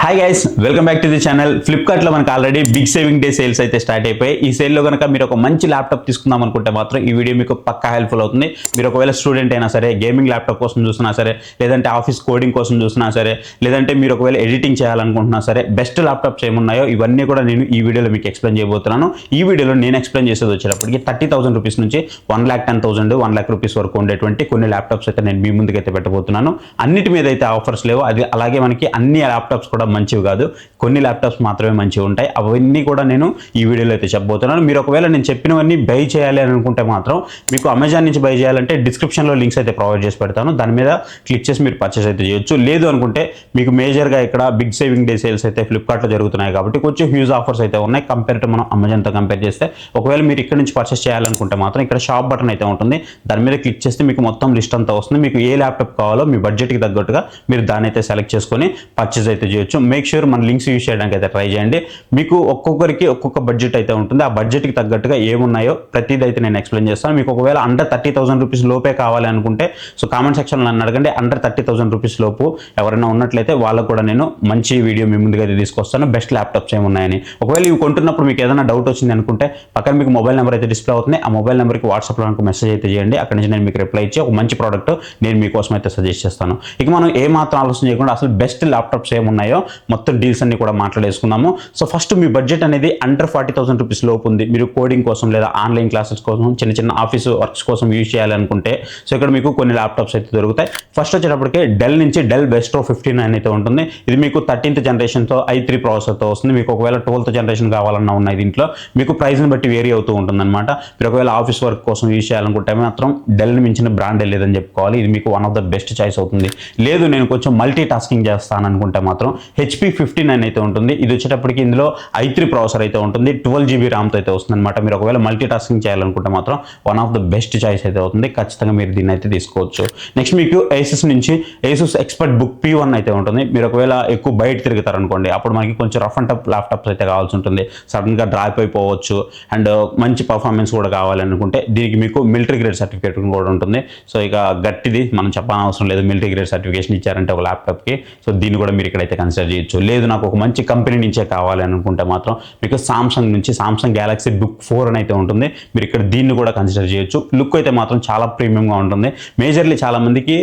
Hi guys, welcome back to the channel. ఫ్లిప్కార్ట్లో మనకు already big saving day sales అయితే start అయిపోయి ఈ సేల్లో కనుక మీరు ఒక మంచి ల్యాప్టాప్ తీసుకుందాం అనుకుంటే మాత్రం ఈ వీడియో మీకు పక్కా హెల్ప్ఫుల్ అవుతుంది. మీరు ఒకవేళ స్టూడెంట్ అయినా సరే, గేమింగ్ ల్యాప్టాప్ కోసం చూసినా సరే, లేదంటే ఆఫీస్ కోడింగ్ కోసం చూసినా సరే, లేదంటే మీరు ఒకవేళ ఎడిటింగ్ చేయాలనుకుంటున్నా సరే, బెస్ట్ ల్యాప్టాప్స్ ఏమున్నాయో ఇవన్నీ కూడా నేను ఈ వీడియోలో మీకు ఎక్స్ప్లెయిన్ చేయబోతున్నాను. ఈ వీడియోలో నేను ఎక్స్ప్లెయిన్ చేసేది వచ్చేటప్పటికి 30,000 రూపీస్ నుంచి 1,10,000, 1 lakh రూపీస్ వరకు ఉండేటువంటి కొన్ని ల్యాప్టాప్స్ అయితే నేను మీ ముందుకైతే పెట్టబోతున్నాను. అన్నిటి మీద అయితే ఆఫర్స్ లేవు, అది అలాగే మనకి అన్ని ల్యాప్టాప్స్ కూడా మంచివి కాదు, కొన్ని ల్యాప్టాప్స్ మాత్రమే మంచిగా ఉంటాయి. అవన్నీ కూడా నేను ఈ వీడియోలో అయితే చెప్పబోతున్నాను. మీరు ఒకవేళ నేను చెప్పినవన్నీ బై చేయాలి అని అనుకుంటే మాత్రం మీకు అమెజాన్ నుంచి బై చేయాలంటే డిస్క్రిప్షన్లో లింక్స్ అయితే ప్రొవైడ్ చేసి పెడతాను, దాని మీద క్లిక్ చేసి మీరు పర్చేస్ అయితే చేయొచ్చు. లేదు అనుకుంటే మీకు మేజర్గా ఇక్కడ బిగ్ సేవింగ్ డే సేల్స్ అయితే ఫ్లిప్కార్ట్లో జరుగుతున్నాయి కాబట్టి కొంచెం హ్యూజ్ ఆఫర్స్ అయితే ఉన్నాయి కంపేర్ టు మనం అమెజాన్తో కంపేర్ చేస్తే. ఒకవేళ మీరు ఇక్కడ నుంచి పర్చేస్ చేయాలనుకుంటే మాత్రం ఇక్కడ షాప్ బటన్ అయితే ఉంటుంది, దాని మీద క్లిక్ చేస్తే మీకు మొత్తం లిస్ట్ అంతా వస్తుంది. మీకు ఏ ల్యాప్టాప్ కావాలో మీ బడ్జెట్కి తగ్గట్టుగా మీరు దాన్ని అయితే సెలెక్ట్ చేసుకొని పర్చేస్ అయితే చేయొచ్చు. మేక్ షూర్ మన లింక్స్ యూజ్ చేయడానికి అయితే ట్రై చేయండి. మీకు ఒక్కొక్కరికి ఒక్కొక్క బడ్జెట్ అయితే ఉంటుంది, ఆ బడ్జెట్కి తగ్గట్టుగా ఏమున్నాయో ప్రతిదీ అయితే నేను ఎక్స్ప్లెయిన్ చేస్తాను. మీకు ఒకవేళ అండర్ 30,000 రూపీస్ లోపే కావాలి అనుకుంటే సో కామెంట్ సెక్షన్లో నన్ను అడగండి. అండర్ 30,000 రూపీస్ లోపు ఎవరైనా ఉన్నట్లయితే వాళ్ళకు కూడా నేను మంచి వీడియో మీ ముందుగా అయితే తీసుకొస్తాను, బెస్ట్ ల్యాప్టాప్స్ ఏమున్నాయని. ఒకవేళ ఇవి కొంటున్నప్పుడు మీకు ఏదైనా డౌట్ వచ్చింది అనుకుంటే పక్కన మీకు మొబైల్ నెంబర్ అయితే డిస్ప్లే అవుతుంది, ఆ మొబైల్ నెంబర్కి వాట్సాప్లో నాకు మెసేజ్ అయితే చేయండి. అక్కడ నుంచి నేను మీకు రిప్లై ఇచ్చి ఒక మంచి ప్రోడక్ట్ నేను మీకోసం అయితే సజెస్ట్ చేస్తాను. ఇక మనం ఏ మాత్రం ఆలోచన చేయకుండా అసలు బెస్ట్ ల్యాప్టాప్స్ ఏమున్నాయో మొత్తం డీల్స్ అన్ని కూడా మాట్లాడేసుకుందాము. సో ఫస్ట్ మీ బడ్జెట్ అనేది అండర్ 40,000 రూపీస్ లోపు ఉంది, మీరు కోడింగ్ కోసం లేదా ఆన్లైన్ క్లాసెస్ కోసం చిన్న చిన్న ఆఫీస్ వర్క్స్ కోసం యూజ్ చేయాలనుకుంటే సో ఇక్కడ మీకు కొన్ని ల్యాప్టాప్స్ అయితే దొరుకుతాయి. ఫస్ట్ వచ్చేటప్పటికి డెల్ నుంచి డెల్ బెస్ట్రో 59 అయితే ఉంటుంది. ఇది మీకు 13th జనరేషన్తో i3 ప్రాసెసర్తో వస్తుంది. మీకు ఒకవేళ 12th జనరేషన్ కావాలన్నా ఉన్నాయి దీంట్లో, మీకు ప్రైస్ని బట్టి వేరీ అవుతూ ఉంటుంది అనమాట. మీరు ఒకవేళ ఆఫీస్ వర్క్ కోసం యూజ్ చేయాలనుకుంటే మాత్రం డెల్ని మించిన బ్రాండ్ లేదని చెప్పుకోవాలి. ఇది మీకు one of the best choice అవుతుంది. లేదు నేను కొంచెం మల్టీ టాస్కింగ్ చేస్తాను అనుకుంటే మాత్రం HP 59 అయితే ఉంటుంది. ఇది వచ్చేటప్పటికి ఇందులో i3 ప్రాసెసర్ అయితే ఉంటుంది, 12 GB ర్యామ్తో అయితే వస్తుంది అనమాట. మీరు ఒకవేళ మల్టీ టాస్కింగ్ చేయాలనుకుంటే మాత్రం one of the best choice అయితే అవుతుంది, ఖచ్చితంగా మీరు దీన్ని అయితే తీసుకోవచ్చు. నెక్స్ట్ మీకు ఏసూస్ నుంచి ఏసూస్ ఎక్స్పర్ట్ బుక్ P1 అయితే ఉంటుంది. మీరు ఒకవేళ ఎక్కువ బయట తిరుగుతారనుకోండి, అప్పుడు మనకి కొంచెం రఫ్ అండ్ టఫ్ ల్యాప్టాప్స్ అయితే కావాల్సి ఉంటుంది, సడన్గా డ్రాప్ అయిపోవచ్చు అండ్ మంచి పర్ఫార్మెన్స్ కూడా కావాలనుకుంటే దీనికి మీకు మిలిటరీ గ్రేడ్ సర్టిఫికేట్ కూడా ఉంటుంది. సో ఇక గట్టిది మనం చెప్పాల్సిన అవసరం లేదు, మిలిటరీ గ్రేడ్ సర్టిఫికేషన్ ఇచ్చారంటే ఒక ల్యాప్టాప్కి. సో దీన్ని కూడా మీరు ఇక్కడైతే కన్సిడర్ చేయొచ్చు. లేదు నాకు ఒక మంచి కంపెనీ నుంచే కావాలి అనుకుంటే మాత్రం మీకు సామ్సంగ్ నుంచి సామ్సంగ్ గ్యాలక్సీ బుక్ 4 అని అయితే ఉంటుంది. మీరు ఇక్కడ దీన్ని కూడా కన్సిడర్ చేయొచ్చు. లుక్ అయితే మాత్రం చాలా ప్రీమియంగా ఉంటుంది. మేజర్లీ చాలా మందికి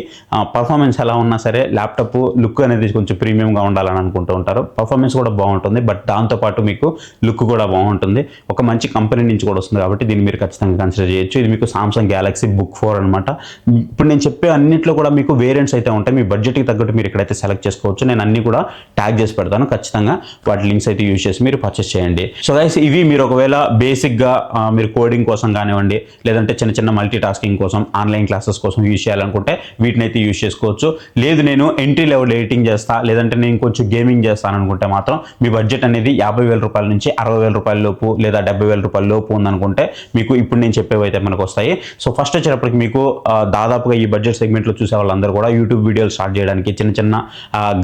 పర్ఫార్మెన్స్ ఎలా ఉన్నా సరే ల్యాప్టాప్ లుక్ అనేది కొంచెం ప్రీమియంగా ఉండాలని అనుకుంటూ ఉంటారు. పర్ఫార్మెన్స్ కూడా బాగుంటుంది, బట్ దాంతోపాటు మీకు లుక్ కూడా బాగుంటుంది. ఒక మంచి కంపెనీ నుంచి కూడా వస్తుంది కాబట్టి దీన్ని మీరు ఖచ్చితంగా కన్సిడర్ చేయొచ్చు. ఇది మీకు సామ్సంగ్ గ్యాలక్సీ బుక్ 4 అనమాట. ఇప్పుడు నేను చెప్పే అన్నింటిలో కూడా మీకు వేరియంట్స్ అయితే ఉంటాయి, మీ బడ్జెట్కి తగ్గట్టు మీరు ఇక్కడైతే సెలెక్ట్ చేసుకోవచ్చు. నేను అన్ని కూడా ట్యాగ్ చేసి పెడతాను, ఖచ్చితంగా వాటి లింక్స్ అయితే యూజ్ చేసి మీరు పర్చేస్ చేయండి. సో గైస్ ఇవి మీరు ఒకవేళ బేసిక్గా మీరు కోడింగ్ కోసం కానివ్వండి, లేదంటే చిన్న చిన్న మల్టీ టాస్కింగ్ కోసం ఆన్లైన్ క్లాసెస్ కోసం యూజ్ చేయాలనుకుంటే వీటిని అయితే యూజ్ చేసుకోవచ్చు. లేదు నేను ఎంట్రీ లెవెల్ ఎడిటింగ్ చేస్తా, లేదంటే నేను కొంచెం గేమింగ్ చేస్తాను అనుకుంటే మాత్రం మీ బడ్జెట్ అనేది 50,000 రూపాయల నుంచి 60,000 రూపాయల లోపు లేదా 70,000 రూపాయల లోపు ఉందనుకుంటే మీకు ఇప్పుడు నేను చెప్పేవి అయితే మనకు వస్తాయి. సో ఫస్ట్ వచ్చేటప్పటికి మీకు దాదాపుగా ఈ బడ్జెట్ సెగ్మెంట్లో చూసే వాళ్ళందరూ కూడా యూట్యూబ్ వీడియోలు స్టార్ట్ చేయడానికి చిన్న చిన్న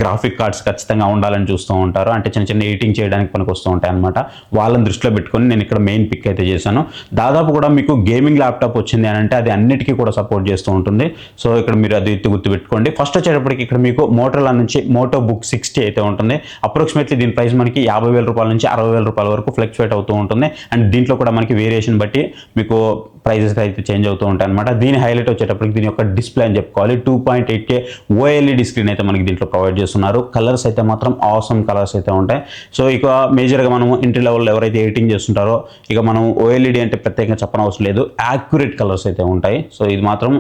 గ్రాఫిక్ కార్డ్స్ ఖచ్చితంగా ఉండాలని చూస్తూ ఉంటారు, అంటే చిన్న చిన్న ఎడిటింగ్ చేయడానికి మనకు వస్తూ ఉంటాయి అనమాట. వాళ్ళని దృష్టిలో పెట్టుకొని నేను ఇక్కడ మెయిన్ పిక్ అయితే చేశాను. దాదాపు కూడా మీకు గేమింగ్ ల్యాప్టాప్ వచ్చింది అని అంటే అది అన్నిటికీ కూడా సపోర్ట్ చేస్తూ ఉంటుంది. సో ఇక్కడ మీరు అది గుర్తుపెట్టుకోండి. ఫస్ట్ వచ్చేటప్పటికి ఇక్కడ మీకు మోటోలా నుంచి మోటో బుక్ 60 అయితే ఉంటుంది. అప్రాక్సిమేట్లీ దీని ప్రైస్ మనకి 50,000 రూపాయల నుంచి 60,000 రూపాయల వరకు ఫ్లక్చువేట్ అవుతూ ఉంటుంది. అండ్ దీంట్లో కూడా మనకి వేరియేషన్ బట్టి మీకు ప్రైజెస్ అయితే చేంజ్ అవుతూ ఉంటాయి అనమాట. దీని హైలైట్ వచ్చేటప్పటికి దీని యొక్క డిస్ప్లే అని చెప్పుకోవాలి. 2.8K OLED స్క్రీన్ అయితే మనకి దీంట్లో ప్రొవైడ్ చేస్తున్నారు. కలర్స్ అయితే మాత్రం ఆసమ్ కలర్స్ అయితే ఉంటాయి. సో ఇక మేజర్గా మనం ఎంట్రీ లెవెల్లో ఎవరైతే ఎడిటింగ్ చేస్తుంటారో ఇక మనం OLED అంటే ప్రత్యేకంగా చెప్పనవసరం లేదు, యాక్యురేట్ కలర్స్ అయితే ఉంటాయి. సో ఇది మాత్రం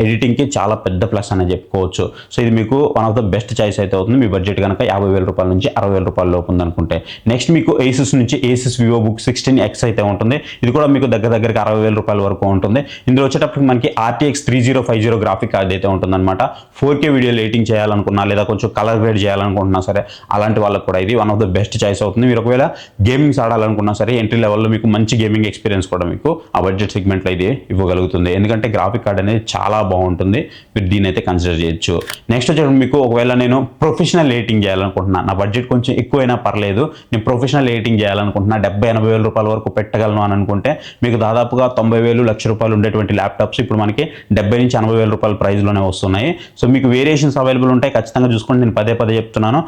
ఎడిటింగ్కి చాలా పెద్ద ప్లస్ అనేది చెప్పుకోవచ్చు. సో ఇది మీకు one of the best choice అయితే అవుతుంది, మీ బడ్జెట్ కనుక 50,000 రూపాయల నుంచి 60,000 రూపాయల లోపు ఉందనుకుంటే. నెక్స్ట్ మీకు ఏసూస్ నుంచి ఏసూస్ వివో బుక్ 16X అయితే ఉంటుంది. ఇది కూడా మీకు దగ్గరికి 60,000 రూపాయల వరకు ఉంటుంది. ఇందులో వచ్చేటప్పటికి మనకి RTX 3050 గ్రాఫిక్ కార్డ్ అయితే ఉంటుందన్నమాట. 4K వీడియోలు ఎడిటింగ్ చేయాలనుకున్నా లేదా కొంచెం కలర్ గ్రేడ్ చేయాలనుకుంటున్నా సరే అలాంటి వాళ్ళకి కూడా ఇది one of the best choice అవుతుంది. మీరు ఒకవేళ గేమింగ్స్ ఆడాలనుకున్నా సరే ఎంట్రీ లెవెల్లో మీకు మంచి గేమింగ్ ఎక్స్పీరియన్స్ కూడా మీకు ఆ బడ్జెట్ సెగ్మెంట్లో ఇది ఇవ్వగలుగుతుంది, ఎందుకంటే గ్రాఫిక్ కార్డ్ అనేది చాలా బాగుంటుంది. మీరు దీన్ని అయితే కన్సిడర్ చేయొచ్చు. నెక్స్ట్ వచ్చేటప్పుడు మీకు ఒకవేళ నేను ప్రొఫెషనల్ ఎడిటింగ్ చేయాలనుకుంటున్నా, నా బడ్జెట్ కొంచెం ఎక్కువైనా పర్లేదు, నేను ప్రొఫెషనల్ ఎడిటింగ్ చేయాలనుకుంటున్నా 70,000-80,000 రూపాయల వరకు పెట్టగలను అని అనుకుంటే మీకు దాదాపుగా 90,000 50,000 లక్ష రూపాయలు ఉండేటువంటి ల్యాప్టాప్స్ ఇప్పుడు మనకి 70 నుంచి 80,000 రూపాయల ప్రైస్లోనే వస్తున్నాయి. సో మీకు వేరియేషన్స్ అవైలబుల్ ఉంటాయి, ఖచ్చితంగా చూసుకోండి. నేను పదే చెప్తున్నాను,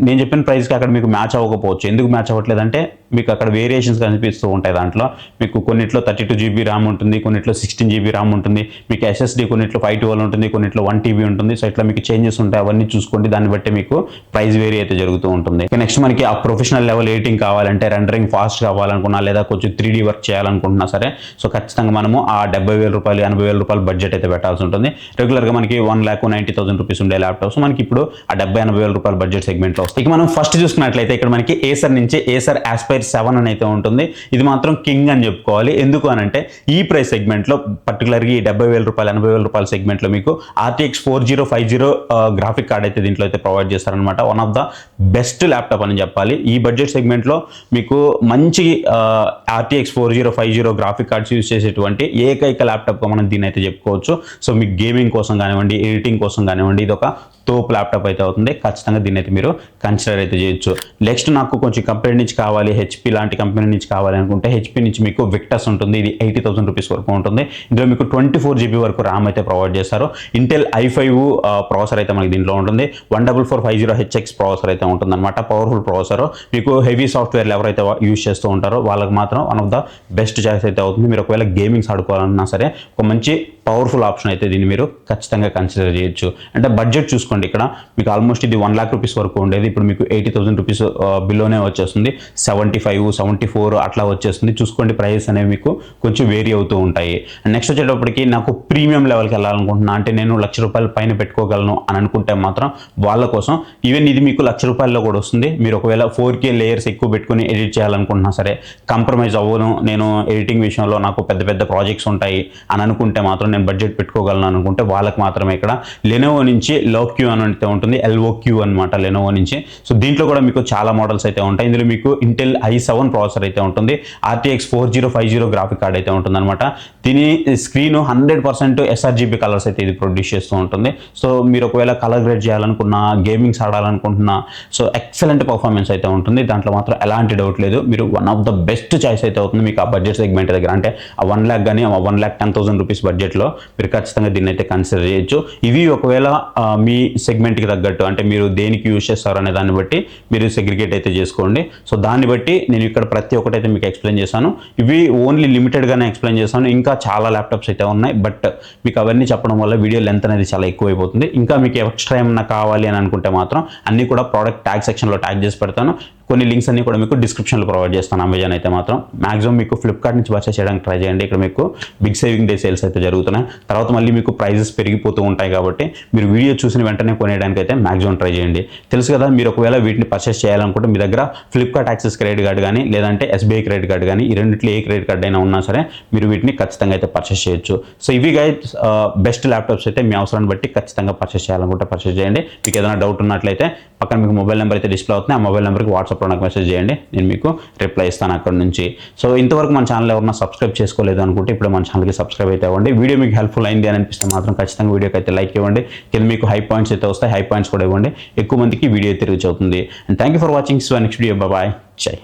నేను చెప్పిన ప్రైస్కి అక్కడ మీకు మ్యాచ్ అవ్వకపోవచ్చు. ఎందుకు మ్యాచ్ అవ్వట్లేదంటే మీకు అక్కడ వేరియేషన్స్ కనిపిస్తూ ఉంటాయి. దాంట్లో మీకు కొన్నిట్లో 32 GB ర్యామ్ ఉంటుంది, కొన్నిట్లో 16 GB ర్యామ్ ఉంటుంది, మీకు SSD కొన్నిట్లో 512 ఉంటుంది, కొన్నిట్లో 1 TB ఉంటుంది. సో ఇట్లా మీకు చేంజెస్ ఉంటాయి, అవన్నీ చూసుకోండి. దాన్ని బట్టి మీకు ప్రైస్ వేరీ అయితే జరుగుతూ ఉంటుంది. నెక్స్ట్ మనకి ఆ ప్రొఫెషనల్ లెవెల్ ఎడిటింగ్ కావాలంటే, రెండరింగ్ ఫాస్ట్ కావాలనుకున్నా, లేదా కొంచెం 3D వర్క్ చేయాలనుకుంటున్నా సరే, సో ఖచ్చితంగా మనము ఆ 70,000 రూపాయలు 80,000 రూపాయలు బడ్జెట్ అయితే పెట్టాల్సి ఉంటుంది. రెగ్యులర్గా మనకి 1,90,000 రూపీస్ ఉండే ల్యాప్టాప్స్ మనకి ఇప్పుడు ఆ 70,000-80,000 రూపాయల బడ్జెట్ సెగ్మెంట్లో వస్తాయి. ఇక మనం ఫస్ట్ చూసుకున్నట్లయితే ఇక్కడ మనకి ఏసర్ నుంచి ఏసర్ ఆస్పైర్ 7 అని అయితే ఉంటుంది. ఇది మాత్రం కింగ్ అని చెప్పుకోవాలి. ఎందుకు అనంటే ఈ ప్రైస్ సెగ్మెంట్లో పర్టికులర్గా ఈ 70,000 రూపాయలు 80,000 రూపాయల సెగ్మెంట్లో మీకు RTX 4050 గ్రాఫిక్ కార్డ్ అయితే దీంట్లో అయితే ప్రొవైడ్ చేస్తారనమాట. One of the best laptop అని చెప్పాలి. ఈ బడ్జెట్ సెగ్మెంట్లో మీకు మంచి RTX 4050 గ్రాఫిక్ కార్డ్స్ యూజ్ చేసేటువంటి ఏకైక ల్యాప్టాప్గా మనం దీన్ని అయితే చెప్పుకోవచ్చు. సో మీకు గేమింగ్ కోసం కానివ్వండి, ఎడిటింగ్ కోసం కానివ్వండి, ఇది ఒక తోపు ల్యాప్టాప్ అయితే అవుతుంది. ఖచ్చితంగా దీన్ని అయితే మీరు కన్సిడర్ అయితే చేయొచ్చు. నెక్స్ట్ నాకు కొంచెం కంపెనీ నుంచి కావాలి, HP లాంటి కంపెనీ నుంచి కావాలి అనుకుంటే HP నుంచి మీకు విక్టస్ ఉంటుంది. ఇది 80,000 రూపీస్ వరకు ఉంటుంది. ఇందులో మీకు 24 GB వరకు ర్యామ్ అయితే ప్రొవైడ్ చేస్తారు. ఇంటెల్ i5 ప్రాసెసర్ అయితే మనకి దీంట్లో ఉంటుంది. 14450HX ప్రాసెసర్ అయితే ఉంటుంది అనమాట. Powerful processor. మీకు హెవీ సాఫ్ట్వేర్లు ఎవరైతే యూజ్ చేస్తూ ఉంటారో వాళ్ళకి మాత్రం one of the best choice అయితే అవుతుంది. మీరు ఒకవేళ గేమింగ్స్ ఆడుకోవాలన్నా సరే ఒక మంచి పవర్ఫుల్ ఆప్షన్ అయితే దీన్ని మీరు ఖచ్చితంగా కన్సిడర్ చేయొచ్చు. అంటే బడ్జెట్ చూసుకోండి, ఇక్కడ మీకు ఆల్మోస్ట్ ఇది 1 lakh రూపీస్ వరకు ఉండేది, ఇప్పుడు మీకు 80,000 రూపీస్ బిలోనే వచ్చేస్తుంది. 75, 74 అట్లా వచ్చేస్తుంది. చూసుకోండి, ప్రైస్ అనేవి మీకు కొంచెం వేరీ అవుతూ ఉంటాయి. నెక్స్ట్ వచ్చేటప్పటికి నాకు ప్రీమియం లెవెల్కి వెళ్ళాలనుకుంటున్నా, అంటే నేను ₹1,00,000 పైన పెట్టుకోగలను అని అనుకుంటే మాత్రం వాళ్ళ కోసం ఈవెన్ ఇది మీకు ₹1,00,000 కూడా వస్తుంది. మీరు ఒకవేళ 4K లేయర్స్ ఎక్కువ పెట్టుకుని ఎడిట్ చేయాలనుకుంటున్నా సరే, కంప్రమైజ్ అవ్వను, నేను ఎడిటింగ్ విషయంలో నాకు పెద్ద ప్రాజెక్ట్స్ ఉంటాయి అని అనుకుంటే మాత్రం, నేను బడ్జెట్ పెట్టుకోగలను అనుకుంటే వాళ్ళకి మాత్రమే ఇక్కడ లెనోవో నుంచి LOQ అని అయితే ఉంటుంది. LOQ అనమాట, లెనోవో నుంచి. సో దీంట్లో కూడా మీకు చాలా మోడల్స్ అయితే ఉంటాయి. ఇందులో మీకు ఇంటెల్ i7 ప్రాసెసర్ అయితే ఉంటుంది. RTX 4050 గ్రాఫిక్ కార్డ్ అయితే ఉంటుంది అనమాట. దీని స్క్రీన్ 100% sRGB కలర్స్ అయితే ఇది ప్రొడ్యూస్ చేస్తూ ఉంటుంది. సో మీరు ఒకవేళ కలర్ గ్రేడ్ చేయాలనుకున్నా, గేమింగ్స్ ఆడాలనుకుంటున్నా, సో ఎక్సలెంట్ పర్ఫార్మెన్స్ అయితే ఉంటుంది. దాంట్లో మాత్రం ఎలాంటి డౌట్ లేదు. మీరు one of the best choice అయితే అవుతుంది మీకు ఆ బడ్జెట్ సెగ్మెంట్ దగ్గర. అంటే ఆ 1 lakh కానీ 1,10,000 రూపీస్ బడ్జెట్లో మీరు ఖచ్చితంగా దీన్ని అయితే కన్సిడర్ చేయొచ్చు. ఇవి ఒకవేళ మీ సెగ్మెంట్కి తగ్గట్టు, అంటే మీరు దేనికి యూజ్ చేస్తారు అనే దాన్ని బట్టి మీరు సెగ్రిగేట్ అయితే చేసుకోండి. సో దాన్ని బట్టి నేను ఇక్కడ ప్రతి ఒక్కటి అయితే మీకు ఎక్స్ప్లెయిన్ చేశాను. ఇవి ఓన్లీ లిమిటెడ్గానే ఎక్స్ప్లెయిన్ చేశాను. ఇంకా చాలా ల్యాప్టాప్స్ అయితే ఉన్నాయి, బట్ మీకు అవన్నీ చెప్పడం వల్ల వీడియో లెంత్ అనేది చాలా ఎక్కువైపోతుంది. ఇంకా మీకు ఎక్స్ట్రా ఏమన్నా కావాలి అని అనుకుంటే మాత్రం అన్నీ కూడా ప్రోడక్ట్ ట్యాగ్ సెక్షన్లో ట్యాగ్ చేసి పెడతాను. కొన్ని లింక్స్ అన్ని కూడా మీకు డిస్క్రిప్షన్లో ప్రొవైడ్ చేస్తాను. అమెజాన్ అయితే మాత్రం మాక్సిమం మీకు ఫ్లిప్కార్ట్ నుంచి పర్చేస్ చేయడానికి ట్రై చేయండి. ఇక్కడ మీకు బిగ్ సేవింగ్ డే సేల్స్ అయితే జరుగుతున్నాయి. తర్వాత మళ్ళీ మీకు ప్రైజెస్ పెరిగిపోతూ ఉంటాయి కాబట్టి మీరు వీడియో చూసిన వెంటనే కొనేయడానికి అయితే మాక్సిమం ట్రై చేయండి. తెలుసు కదా, మీరు ఒకవేళ వీటిని పర్చేస్ చేయాలనుకుంటే మీ దగ్గర ఫ్లిప్కార్ట్ యాక్సెస్ క్రెడిట్ కార్డ్ కానీ, లేదంటే SBI క్రెడిట్ కార్డ్ కానీ, ఈ రెండిట్లో ఏ క్రెడిట్ కార్డ్ అయినా ఉన్నా సరే మీరు వీటిని ఖచ్చితంగా అయితే పర్చేస్ చేయొచ్చు. సో ఇవి గైస్ బెస్ట్ ల్యాప్టాప్స్ అయితే మీ అవసరాన్ని బట్టి ఖచ్చితంగా పర్చేస్ చేయాలనుకుంటే పర్చేస్ చేయండి. మీకు ఏదైనా డౌట్ ఉన్నట్లయితే పక్కన మీకు మొబైల్ నెంబర్ అయితే డిస్ప్లే అవుతుంది. ఆ మొబైల్ నెంబర్కి వాట్సాప్లో నాకు మెసేజ్ చేయండి, నేను మీకు రిప్లై ఇస్తాను అక్కడ నుంచి. సో ఇంతవరకు మన ఛానల్ ఎవరైనా సబ్స్క్రైబ్ చేసుకోలేదు అనుకుంటే ఇప్పుడు మన ఛానల్కి సబ్స్క్రైబ్ అయితే అవ్వండి. వీడియో మీకు హెల్ప్ఫుల్ అయింది అని అనిపిస్తే మాత్రం ఖచ్చితంగా వీడియోకి అయితే లైక్ ఇవ్వండి. కింద మీకు హై పాయింట్స్ అయితే వస్తాయి, హై పాయింట్స్ కూడా ఇవ్వండి. ఎక్కువ మందికి వీడియో అయితే రీచ్ అవుతుంది. And thank you for watching. So next video, bye, జై.